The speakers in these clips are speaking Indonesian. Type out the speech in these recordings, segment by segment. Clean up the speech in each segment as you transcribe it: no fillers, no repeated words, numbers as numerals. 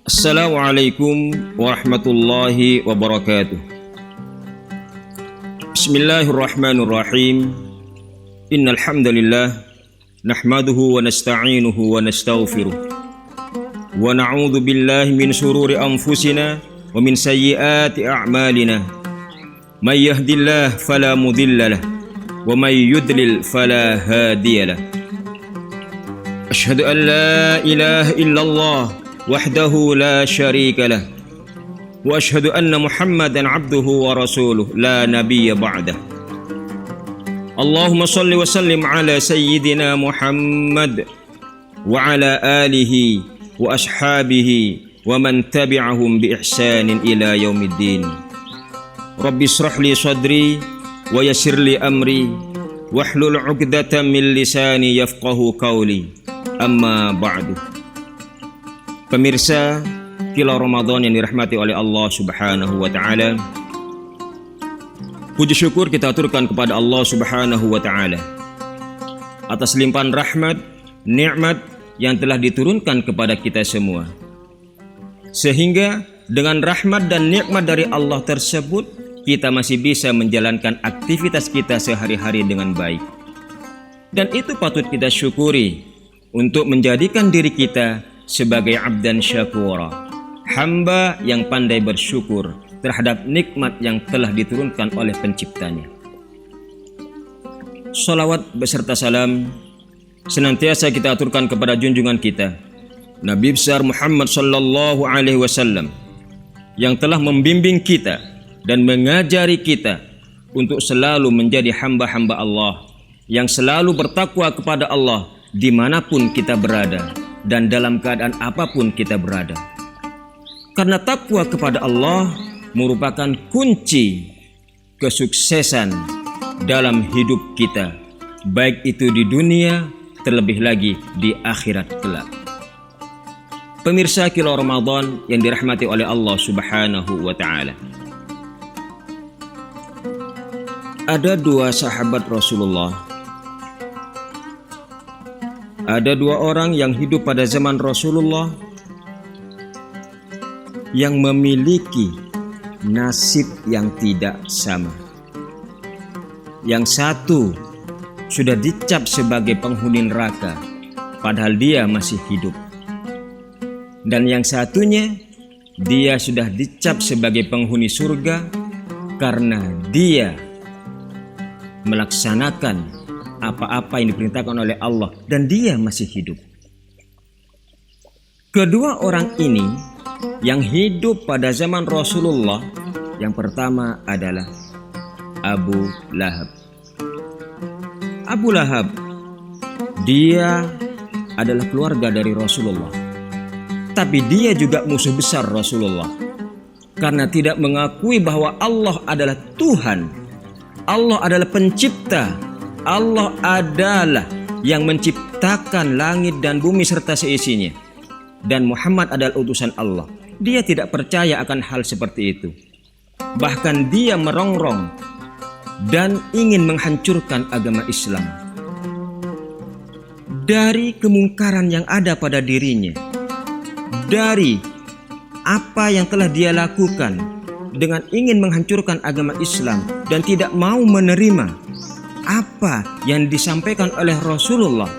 Assalamualaikum warahmatullahi wabarakatuh. Bismillahirrahmanirrahim. Innal hamdalillah nahmaduhu wa nasta'inuhu wa nastaghfiruh wa na'udzu billahi min shururi anfusina wa min sayyiati a'malina. May yahdihillahu fala mudilla lahu wa may yudlil fala hadiya lahu. Asyhadu an la ilaha illallah wahdahu la syarika lah wa asyhadu anna Muhammadan abduhu wa rasuluh la nabiyya ba'dah. Allahumma salli wa sallim ala sayyidina Muhammad wa ala alihi wa ashabihi wa man tabi'ahum bi ihsanin ila yaumiddin. Rabbi shrah li sadri wa yassir li amri wahlul 'uqdatam min lisani yafqahu qawli. Amma ba'du. Pemirsa Kilau Ramadan yang dirahmati oleh Allah Subhanahu wa Ta'ala, puji syukur kita aturkan kepada Allah Subhanahu wa Ta'ala atas limpahan rahmat, nikmat yang telah diturunkan kepada kita semua, sehingga dengan rahmat dan nikmat dari Allah tersebut kita masih bisa menjalankan aktivitas kita sehari-hari dengan baik. Dan itu patut kita syukuri untuk menjadikan diri kita sebagai abdan syakura, hamba yang pandai bersyukur terhadap nikmat yang telah diturunkan oleh penciptanya. Salawat beserta salam senantiasa kita aturkan kepada junjungan kita Nabi besar Muhammad sallallahu alaihi wasallam yang telah membimbing kita dan mengajari kita untuk selalu menjadi hamba-hamba Allah yang selalu bertakwa kepada Allah dimanapun kita berada dan dalam keadaan apapun kita berada. Karena takwa kepada Allah merupakan kunci kesuksesan dalam hidup kita, baik itu di dunia terlebih lagi di akhirat kelak. Pemirsa Kilau Ramadan yang dirahmati oleh Allah Subhanahu wa Ta'ala, ada dua sahabat Rasulullah. Ada dua orang yang hidup pada zaman Rasulullah yang memiliki nasib yang tidak sama. Yang satu sudah dicap sebagai penghuni neraka padahal dia masih hidup. Dan yang satunya dia sudah dicap sebagai penghuni surga karena dia melaksanakan apa-apa yang diperintahkan oleh Allah dan dia masih hidup. Kedua orang ini yang hidup pada zaman Rasulullah, yang pertama adalah Abu Lahab. Abu Lahab, dia adalah keluarga dari Rasulullah, tapi dia juga musuh besar Rasulullah karena tidak mengakui bahwa Allah adalah Tuhan, Allah adalah pencipta, Allah adalah yang menciptakan langit dan bumi serta seisinya, dan Muhammad adalah utusan Allah. Dia tidak percaya akan hal seperti itu. Bahkan dia merongrong dan ingin menghancurkan agama Islam. Dari kemungkaran yang ada pada dirinya, dari apa yang telah dia lakukan dengan ingin menghancurkan agama Islam dan tidak mau menerima apa yang disampaikan oleh Rasulullah,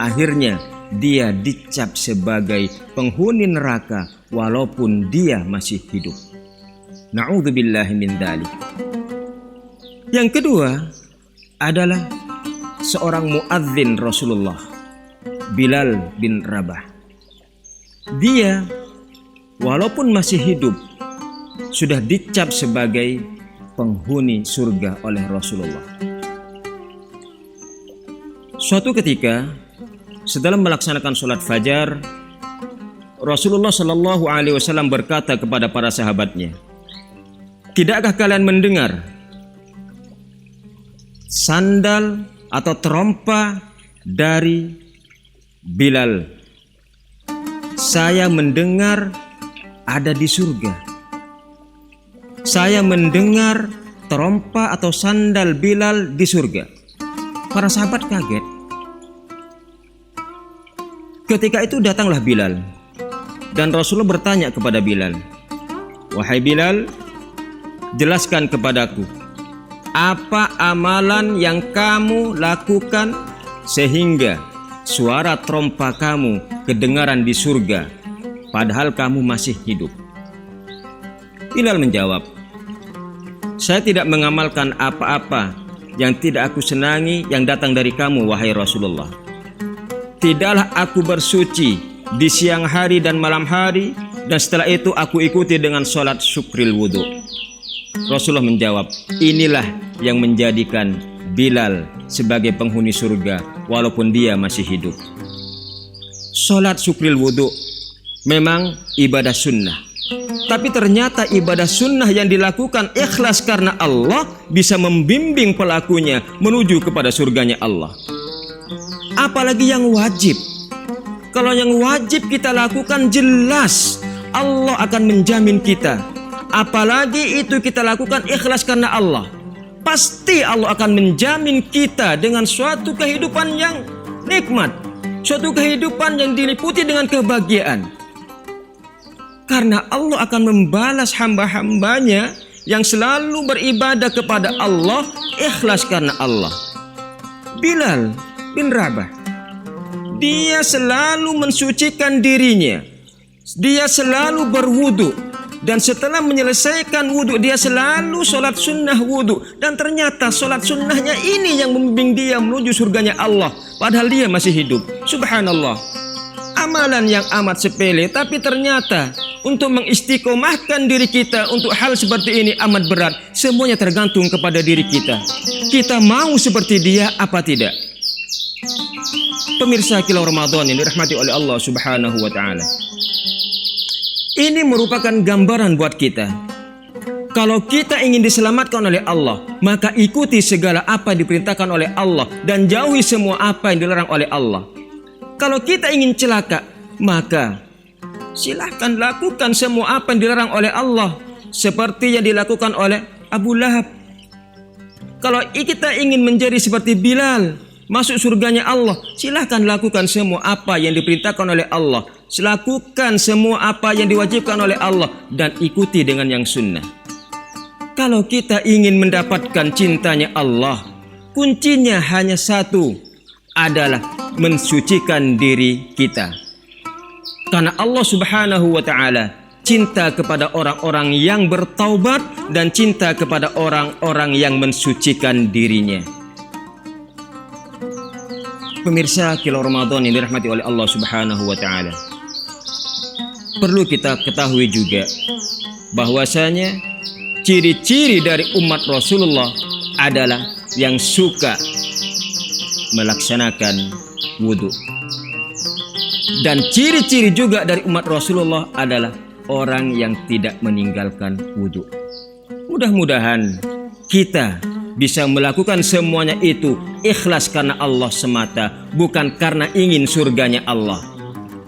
akhirnya dia dicap sebagai penghuni neraka walaupun dia masih hidup. Na'udzubillahi min dzalik. Yang kedua adalah seorang muadzin Rasulullah, Bilal bin Rabah. Dia walaupun masih hidup sudah dicap sebagai penghuni surga oleh Rasulullah. Suatu ketika setelah melaksanakan sholat fajar, Rasulullah Shallallahu Alaihi Wasallam berkata kepada para sahabatnya, "Tidakkah kalian mendengar sandal atau terompa dari Bilal? Saya mendengar ada di surga. Saya mendengar terompa atau sandal Bilal di surga." Para sahabat kaget. Ketika itu datanglah Bilal Dan Rasulullah bertanya kepada Bilal, "Wahai Bilal, jelaskan kepadaku, apa amalan yang kamu lakukan sehingga suara trompa kamu kedengaran di surga padahal kamu masih hidup?" Bilal menjawab, "Saya tidak mengamalkan apa-apa yang tidak aku senangi yang datang dari kamu, wahai Rasulullah. Tidaklah aku bersuci di siang hari dan malam hari, dan setelah itu aku ikuti dengan sholat syukril wudhu." Rasulullah menjawab, "Inilah yang menjadikan Bilal sebagai penghuni surga walaupun dia masih hidup." Sholat syukril wudhu memang ibadah sunnah, tapi ternyata ibadah sunnah yang dilakukan ikhlas karena Allah bisa membimbing pelakunya menuju kepada surganya Allah. Apalagi yang wajib. Kalau yang wajib kita lakukan, jelas Allah akan menjamin kita. Apalagi itu kita lakukan ikhlas karena Allah, pasti Allah akan menjamin kita dengan suatu kehidupan yang nikmat, suatu kehidupan yang diliputi dengan kebahagiaan. Karena Allah akan membalas hamba-hambanya yang selalu beribadah kepada Allah ikhlas karena Allah. Bilal bin Rabah, dia selalu mensucikan dirinya, dia selalu berwudu, dan setelah menyelesaikan wudu dia selalu sholat sunnah wudu. Dan ternyata sholat sunnahnya ini yang membimbing dia menuju surganya Allah padahal dia masih hidup. Subhanallah, amalan yang amat sepele, tapi ternyata untuk mengistiqomahkan diri kita untuk hal seperti ini amat berat. Semuanya tergantung kepada diri kita. Kita mau seperti dia apa tidak? Pemirsa Kilau Ramadan yang dirahmati oleh Allah Subhanahu wa Ta'ala, ini merupakan gambaran buat kita. Kalau kita ingin diselamatkan oleh Allah, maka ikuti segala apa yang diperintahkan oleh Allah dan jauhi semua apa yang dilarang oleh Allah. Kalau kita ingin celaka, maka silahkan lakukan semua apa yang dilarang oleh Allah, seperti yang dilakukan oleh Abu Lahab. Kalau kita ingin menjadi seperti Bilal, masuk surganya Allah, silahkan lakukan semua apa yang diperintahkan oleh Allah, lakukan semua apa yang diwajibkan oleh Allah, dan ikuti dengan yang sunnah. Kalau kita ingin mendapatkan cintanya Allah, kuncinya hanya satu, adalah mensucikan diri kita. Karena Allah Subhanahu wa Ta'ala cinta kepada orang-orang yang bertaubat dan cinta kepada orang-orang yang mensucikan dirinya. Pemirsa Kilau Ramadan yang dirahmati oleh Allah Subhanahu wa Ta'ala, perlu kita ketahui juga bahwasanya ciri-ciri dari umat Rasulullah adalah yang suka melaksanakan wudhu. Dan ciri-ciri juga dari umat Rasulullah adalah orang yang tidak meninggalkan wudhu. Mudah-mudahan kita bisa melakukan semuanya itu ikhlas karena Allah semata, bukan karena ingin surganya Allah.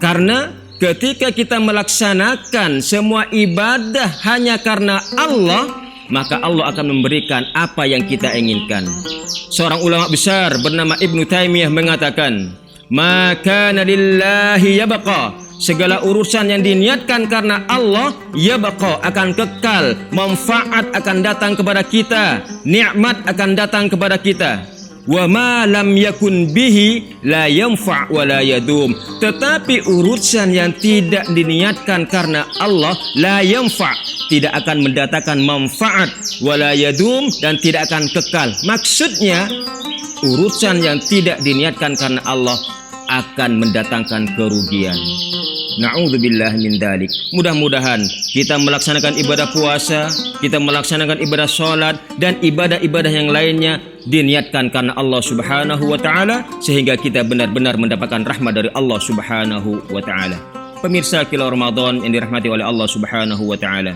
Karena ketika kita melaksanakan semua ibadah hanya karena Allah, maka Allah akan memberikan apa yang kita inginkan. Seorang ulama besar bernama Ibnu Taimiyah mengatakan, "Maka lillahi yabqa," segala urusan yang diniatkan karena Allah, yabqa, akan kekal, manfaat akan datang kepada kita, nikmat akan datang kepada kita. Wa ma lam yakun bihi la yanfa' wa la yadum. Tetapi urusan yang tidak diniatkan karena Allah, la yanfa', tidak akan mendatangkan manfaat, wa la yadum, dan tidak akan kekal. Maksudnya urusan yang tidak diniatkan karena Allah akan mendatangkan kerugian. Na'udzubillah min dalik. Mudah-mudahan kita melaksanakan ibadah puasa, kita melaksanakan ibadah sholat, dan ibadah-ibadah yang lainnya diniatkan karena Allah Subhanahu wa Ta'ala, sehingga kita benar-benar mendapatkan rahmat dari Allah Subhanahu wa Ta'ala. Pemirsa Kilau Ramadan yang dirahmati oleh Allah Subhanahu wa Ta'ala,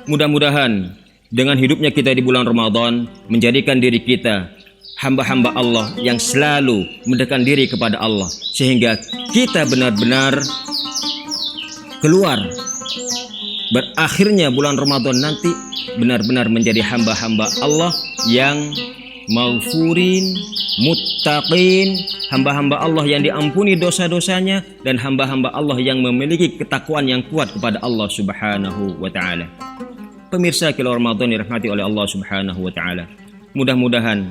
mudah-mudahan dengan hidupnya kita di bulan Ramadan menjadikan diri kita hamba-hamba Allah yang selalu mendekatkan diri kepada Allah, sehingga kita benar-benar keluar berakhirnya bulan Ramadan nanti benar-benar menjadi hamba-hamba Allah yang maghfurin muttaqin, hamba-hamba Allah yang diampuni dosa-dosanya, dan hamba-hamba Allah yang memiliki ketakwaan yang kuat kepada Allah Subhanahu wa Ta'ala. Pemirsa Kilau Ramadan dirahmati oleh Allah Subhanahu wa Ta'ala, mudah-mudahan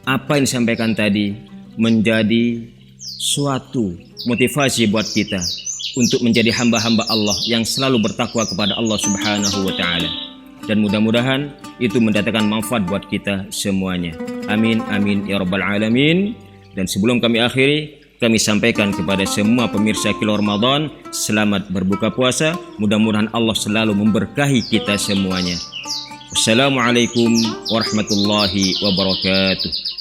apa yang disampaikan tadi menjadi suatu motivasi buat kita untuk menjadi hamba-hamba Allah yang selalu bertakwa kepada Allah Subhanahu wa Ta'ala, dan mudah-mudahan itu mendatangkan manfaat buat kita semuanya. Amin amin ya rabbal alamin. Dan sebelum kami akhiri, kami sampaikan kepada semua pemirsa Kilau Ramadan, selamat berbuka puasa. Mudah-mudahan Allah selalu memberkahi kita semuanya. Wassalamualaikum warahmatullahi wabarakatuh.